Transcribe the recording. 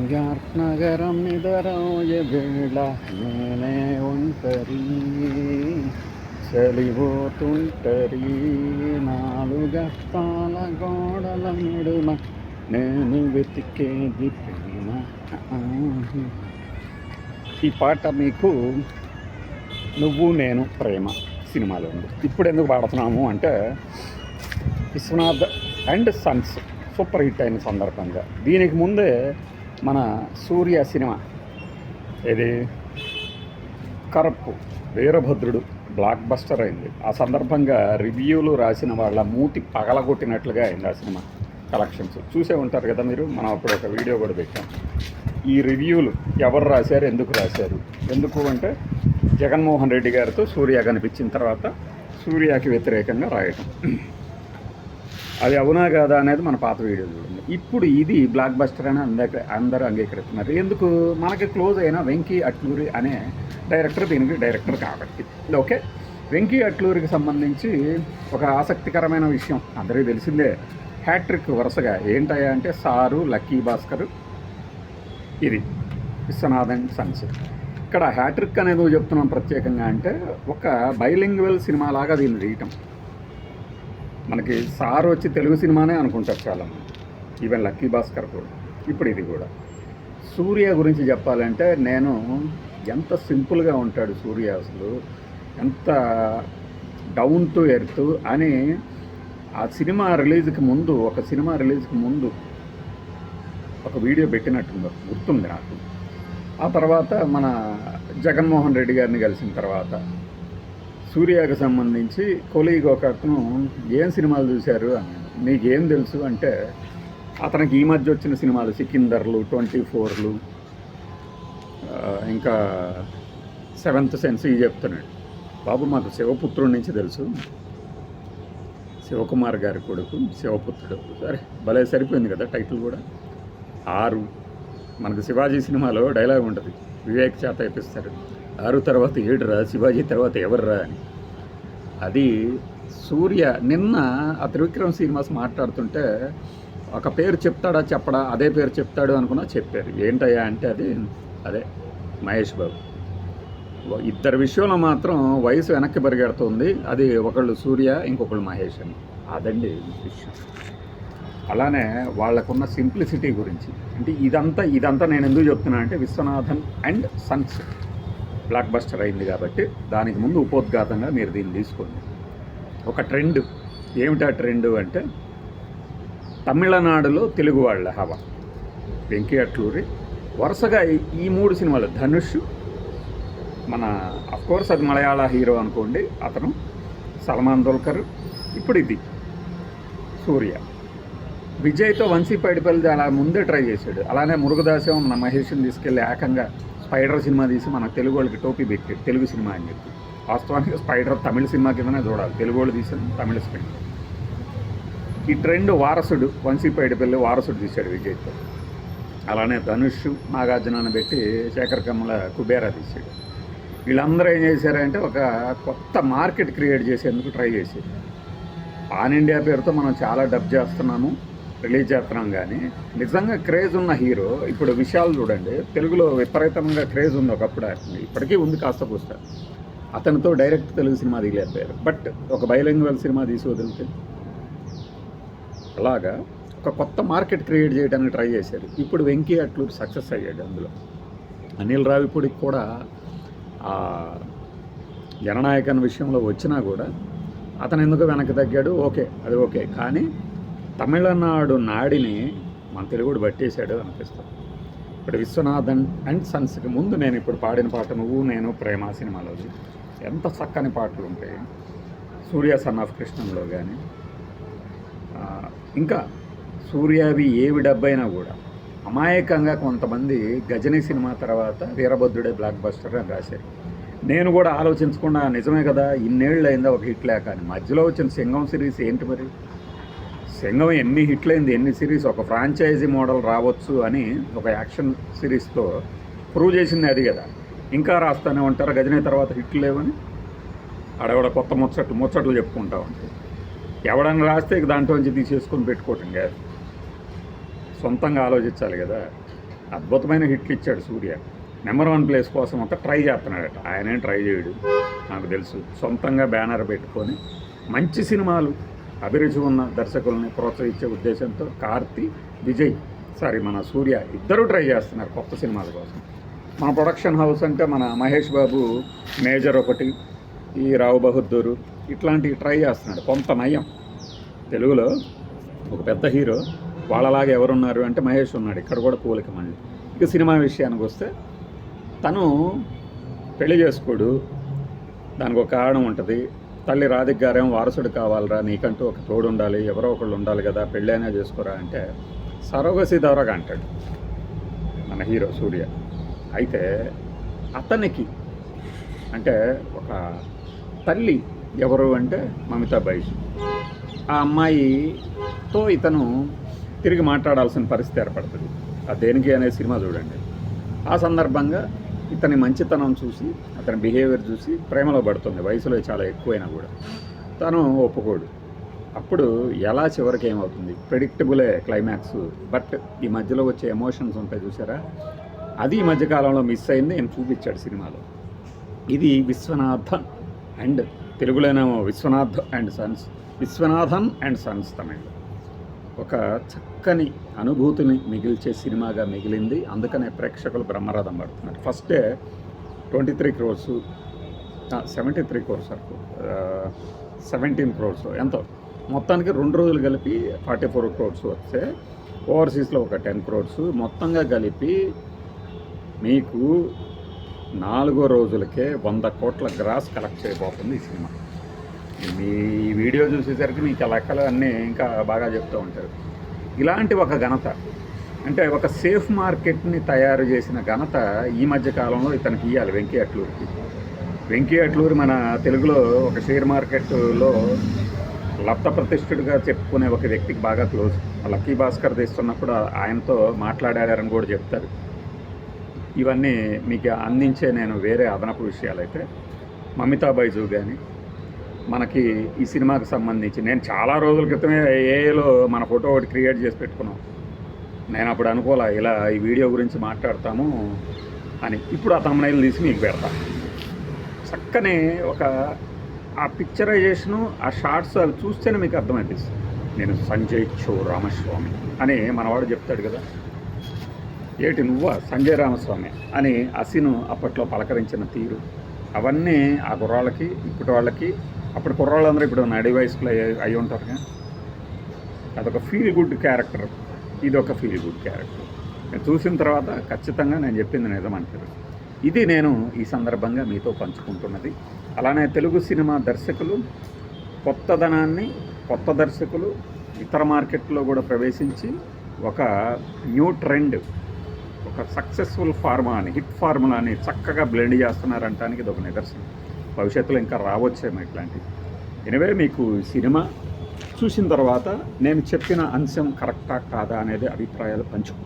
New York నగరం నిదరోయే వేళ నేనే ఒంటరి చలిపోతుంటరి నాలుగప్పాల గోడల నడుమ నేను వెతికేది ప్రేమ. ఈ పాట మీకు నువ్వు నేను ప్రేమ సినిమాలో ఉంది. ఇప్పుడు ఎందుకు పాడుతున్నాము అంటే Viswanath and sons super hit అయిన సందర్భంగా. దీనికి ముందే మన సూర్య సినిమా ఇది కరప్పు వీరభద్రుడు బ్లాక్ బస్టర్ అయింది. ఆ సందర్భంగా రివ్యూలు రాసిన వాళ్ళ మూతి పగలగొట్టినట్లుగా అయింది ఆ సినిమా కలెక్షన్స్. చూసే ఉంటారు కదా మీరు, మనం అప్పుడు ఒక వీడియో కూడా పెట్టాం. ఈ రివ్యూలు ఎవరు రాశారు, ఎందుకు రాశారు, ఎందుకు అంటే జగన్మోహన్ రెడ్డి గారితో సూర్య కనిపించిన తర్వాత సూర్యకి వ్యతిరేకంగా రాయటం. అది అవునా కాదా అనేది మన పాత వీడియో చూడండి. ఇప్పుడు ఇది బ్లాక్ బస్టర్ అని అందరూ అంగీకరిస్తున్నారు. ఎందుకు? మనకి క్లోజ్ అయిన వెంకీ అట్లూరి అనే డైరెక్టర్ దీనికి డైరెక్టర్ కాబట్టి. ఓకే, వెంకీ అట్లూరికి సంబంధించి ఒక ఆసక్తికరమైన విషయం అందరికీ తెలిసిందే. హ్యాట్రిక్ వరుసగా ఏంటయ్యా అంటే సారు, లక్కీ భాస్కర్, ఇది విశ్వనాథన్ సన్స్. ఇక్కడ హ్యాట్రిక్ అనేది చెప్తున్నాం ప్రత్యేకంగా అంటే ఒక బైలింగ్వల్ సినిమా లాగా దీన్ని తీయటం. మనకి సార్ వచ్చి తెలుగు సినిమానే అనుకుంటారు చాలామంది, ఈవెన్ లక్కీ భాస్కర్ కూడా. ఇప్పుడు ఇది కూడా సూర్య గురించి చెప్పాలంటే నేను ఎంత సింపుల్గా ఉంటాడు సూర్య, అసలు ఎంత డౌన్ టు ఎర్త్ అని ఆ సినిమా రిలీజ్కి ముందు ఒక వీడియో పెట్టినట్టుందో గుర్తుంది నాకు. ఆ తర్వాత మన జగన్మోహన్ రెడ్డి గారిని కలిసిన తర్వాత సూర్యకి సంబంధించి కొలీగ్ ఒక అతను ఏం సినిమాలు చూశారు అని, నీకేం తెలుసు అంటే అతనికి ఈ మధ్య వచ్చిన సినిమాలు సికిందర్లు, 24లు, ఇంకా 7th సెన్స్ ఇవి చెప్తున్నాడు. బాబు మాకు శివపుత్రుడి నుంచి తెలుసు, శివకుమార్ గారి కొడుకు శివపుత్రుడు. సరే భలే సరిపోయింది కదా టైటిల్ కూడా. 6 మనకు శివాజీ సినిమాలో డైలాగ్ ఉంటుంది, వివేక్ చేత ఇప్పిస్తారు, 6 తర్వాత 7 రా, శివాజీ తర్వాత ఎవర్రా అని. అది సూర్య నిన్న ఆ త్రివిక్రమ్ శ్రీనివాస్ మాట్లాడుతుంటే ఒక పేరు చెప్తాడా చెప్పడా, అదే పేరు చెప్తాడు అనుకున్నా చెప్పారు. ఏంటయ్యా అంటే అదే మహేష్ బాబు. ఇద్దరు విషయంలో మాత్రం వయసు వెనక్కి పరిగెడుతుంది. అది ఒకళ్ళు సూర్య, ఇంకొకళ్ళు మహేష్ అని. అదండి విషయం. అలానే వాళ్ళకున్న సింప్లిసిటీ గురించి అంటే ఇదంతా నేను ఎందుకు చెప్తున్నా అంటే Viswanathan and Sons block buster అయింది కాబట్టి దానికి ముందు ఉపోద్ఘాతంగా మీరు దీన్ని తీసుకోండి. ఒక ట్రెండ్ ఏమిటా ట్రెండ్ అంటే తమిళనాడులో తెలుగు వాళ్ళ హవా. వెంకీ అట్లూరి వరుసగా ఈ 3 సినిమాలు, ధనుష్, మన అఫ్కోర్స్ అది మలయాళ హీరో అనుకోండి అతను, సల్మాన్ దుల్కర్, ఇప్పుడు ఇది సూర్య. విజయ్తో వంశీపైడిపల్లి అలా ముందే ట్రై చేశాడు. అలానే మురుగదాసం మన మహేష్ని తీసుకెళ్ళి ఏకంగా స్పైడర్ సినిమా తీసి మన తెలుగు వాళ్ళకి టోపీ పెట్టాడు, తెలుగు సినిమా అని చెప్పి. వాస్తవానికి స్పైడర్ తమిళ సినిమా కిందనే చూడాలి, తెలుగు వాళ్ళు తీసిన తమిళ స్పైడర్. ఈ ట్రెండ్ వారసుడు, వంశీపైడిపల్లి వారసుడు తీశాడు విజయ్తో. అలానే ధనుష్, నాగార్జునని పెట్టి శేఖర్ కమల కుబేరా తీశాడు. వీళ్ళందరూ ఏం చేశారంటే ఒక కొత్త మార్కెట్ క్రియేట్ చేసేందుకు ట్రై చేశారు. పాన్ ఇండియా పేరుతో మనం చాలా డబ్ చేస్తున్నాము, రిలీజ్ చేస్తున్నాం, కానీ నిజంగా క్రేజ్ ఉన్న హీరో ఇప్పుడు విశాల్ చూడండి, తెలుగులో విపరీతంగా క్రేజ్ ఉంది ఒకప్పుడు, ఇప్పటికీ ఉంది కాస్త పూస్త. అతనితో డైరెక్ట్ తెలుగు సినిమా దిగలేకపోయారు, బట్ ఒక బైలింగ్వల్ సినిమా తీసి వదిలితే అలాగా ఒక కొత్త మార్కెట్ క్రియేట్ చేయడానికి ట్రై చేశారు. ఇప్పుడు వెంకీ అట్లూరి సక్సెస్ అయ్యాడు అందులో. అనిల్ రావిపూడికి కూడా జననాయకన్ విషయంలో వచ్చినా కూడా అతను ఎందుకు వెనక్కి తగ్గాడు, ఓకే అది ఓకే, కానీ తమిళనాడు నాడిని మన తెలుగుడు పట్టేశాడు అనిపిస్తుంది. ఇప్పుడు విశ్వనాథన్ అండ్ సన్స్కి ముందు నేను ఇప్పుడు పాడిన పాట నువ్వు నేను ప్రేమ సినిమాలోది ఎంత చక్కని పాటలు ఉంటాయి. సూర్య సన్ ఆఫ్ కృష్ణంలో కానీ ఇంకా సూర్యవి ఏవి డబ్బైనా కూడా అమాయకంగా కొంతమంది గజనీ సినిమా తర్వాత వీరభద్రుడే బ్లాక్ బస్టర్ అని రాశారు. నేను కూడా ఆలోచించకుండా నిజమే కదా ఇన్నేళ్ళు అయిందా ఒక హిట్ లేక అని. మధ్యలో వచ్చిన సింగం సిరీస్ ఏంటి మరి, సింగం ఎన్ని హిట్లైంది, ఎన్ని సిరీస్, ఒక ఫ్రాంచైజీ మోడల్ రావచ్చు అని ఒక యాక్షన్ సిరీస్తో ప్రూవ్ చేసింది అది కదా. ఇంకా రాస్తూనే ఉంటారు గజనీ తర్వాత హిట్లు లేవని, ఆడవిడ కొత్త ముచ్చట్లు చెప్పుకుంటా ఉంటాయి. ఎవడన్నా రాస్తే దాంట్లోంచి తీసేసుకొని పెట్టుకోవటం కాదు, సొంతంగా ఆలోచించాలి కదా. అద్భుతమైన హిట్లు ఇచ్చాడు సూర్య. నెంబర్ 1 ప్లేస్ కోసం అంతా ట్రై చేస్తున్నాడట. ఆయనేం ట్రై చేయడు, నాకు తెలుసు. సొంతంగా బ్యానర్ పెట్టుకొని మంచి సినిమాలు, అభిరుచి ఉన్న దర్శకుల్ని ప్రోత్సహించే ఉద్దేశంతో మన సూర్య ఇద్దరూ ట్రై చేస్తున్నారు కొత్త సినిమాల కోసం. మన ప్రొడక్షన్ హౌస్ అంటే మన మహేష్ బాబు మేజర్ ఒకటి, ఈ రావు బహదూరు ఇట్లాంటివి ట్రై చేస్తున్నాడు. కొంత నయం తెలుగులో ఒక పెద్ద హీరో వాళ్ళలాగా ఎవరున్నారు అంటే మహేష్ ఉన్నాడు. ఇక్కడ కూడా పోలిక మళ్ళీ. ఇక సినిమా విషయానికి వస్తే తను పెళ్లి చేసుకోడు, దానికి ఒక కారణం ఉంటుంది. తల్లి రాధిక గారేమో వారసుడు కావాలరా, నీకంటూ ఒక తోడు ఉండాలి, ఎవరో ఒకళ్ళు ఉండాలి కదా, పెళ్ళైనా చేసుకోరా అంటే సరోగసి దొరగా అంటాడు మన హీరో సూర్య. అయితే అతనికి అంటే ఒక తల్లి ఎవరు అంటే మమితా బైజు. ఆ అమ్మాయితో ఇతను తిరిగి మాట్లాడాల్సిన పరిస్థితి ఏర్పడుతుంది. ఆ దేనికి అనే సినిమా చూడండి. ఆ సందర్భంగా ఇతని మంచితనం చూసి, అతని బిహేవియర్ చూసి ప్రేమలో పడుతుంది. వయసులో చాలా ఎక్కువైనా కూడా తను ఒప్పుకోడు. అప్పుడు ఎలా చివరికి ఏమవుతుంది, ప్రెడిక్టబులే క్లైమాక్స్. బట్ ఈ మధ్యలో వచ్చే ఎమోషన్స్ ఉంటాయి చూసారా, అది ఈ మధ్యకాలంలో మిస్ అయింది. నేను చూపించాడు సినిమాలో. ఇది విశ్వనాథన్ అండ్ తెలుగులోనేమో విశ్వనాథన్ అండ్ సన్స్ తమిళ్లో ఒక చక్కని అనుభూతిని మిగిల్చే సినిమాగా మిగిలింది. అందుకనే ప్రేక్షకులు బ్రహ్మరథం పడుతున్నారు. ఫస్ట్ డే 23 crores, 73 crores వరకు, 17 crores ఎంతో, మొత్తానికి 2 రోజులు కలిపి 44 crores వస్తే, ఓవర్సీస్లో ఒక 10 crores, మొత్తంగా కలిపి మీకు 4 రోజులకే 100 కోట్ల గ్రాస్ కలెక్ట్ చేయబోతుంది ఈ సినిమా. మీ వీడియో చూసేసరికి మీకు లెక్కలు అన్నీ ఇంకా బాగా చెప్తూ ఉంటారు. ఇలాంటి ఒక ఘనత అంటే ఒక సేఫ్ మార్కెట్ని తయారు చేసిన ఘనత ఈ మధ్య కాలంలో ఇతనికి ఇవ్వాలి వెంకీ అట్లూరికి. వెంకీ అట్లూరి మన తెలుగులో ఒక షేర్ మార్కెట్లో లబ్ధ ప్రతిష్ఠుడిగా చెప్పుకునే ఒక వ్యక్తికి బాగా క్లోజ్. లక్కీ భాస్కర్ తీస్తున్నప్పుడు ఆయనతో మాట్లాడారని కూడా చెప్తారు. ఇవన్నీ మీకు అందించే నేను వేరే అదనపు విషయాలైతే మమితా బైజు కానీ మనకి ఈ సినిమాకి సంబంధించి నేను చాలా రోజుల క్రితమే ఏఏలో మన ఫోటో ఒకటి క్రియేట్ చేసి పెట్టుకున్నాం. నేను అప్పుడు అనుకోలే ఇలా ఈ వీడియో గురించి మాట్లాడతాము అని. ఇప్పుడు ఆ తమ్నైల్ తీసి మీకు పెడతాను. చక్కని ఒక ఆ పిక్చరైజేషను, ఆ షార్ట్స్ అవి చూస్తేనే మీకు అర్థమైంది. నేను సంజయ్ రామస్వామి అని మనవాడు చెప్తాడు కదా, ఏటి నువ్వా సంజయ్ రామస్వామి అని అసిను అప్పట్లో పలకరించిన తీరు, అవన్నీ ఆ కుర్రాళ్ళకి ఇప్పటి వాళ్ళకి, అప్పుడు కుర్రాళ్ళందరూ ఇప్పుడు నడి వయసులో అయి ఉంటారుగా. అదొక ఫీల్ గుడ్ క్యారెక్టర్, ఇది ఒక ఫీల్ గుడ్ క్యారెక్టర్. నేను చూసిన తర్వాత ఖచ్చితంగా నేను చెప్పింది నిజమంటారు. ఇది నేను ఈ సందర్భంగా మీతో పంచుకుంటున్నది. అలానే తెలుగు సినిమా దర్శకులు కొత్తదనాన్ని, కొత్త దర్శకులు ఇతర మార్కెట్లో కూడా ప్రవేశించి ఒక న్యూ ట్రెండ్, ఒక సక్సెస్ఫుల్ ఫార్ములాని, హిట్ ఫార్ములాని చక్కగా బ్లెండ్ చేస్తున్నారంటానికి ఇది ఒక నిదర్శనం. భవిష్యత్తులో ఇంకా రావచ్చేమో ఇట్లాంటివి. ఎనివే మీకు సినిమా చూసిన తర్వాత నేను చెప్పిన అంశం కరెక్టా కాదా అనేది అభిప్రాయాలు పంచుకుంటాను.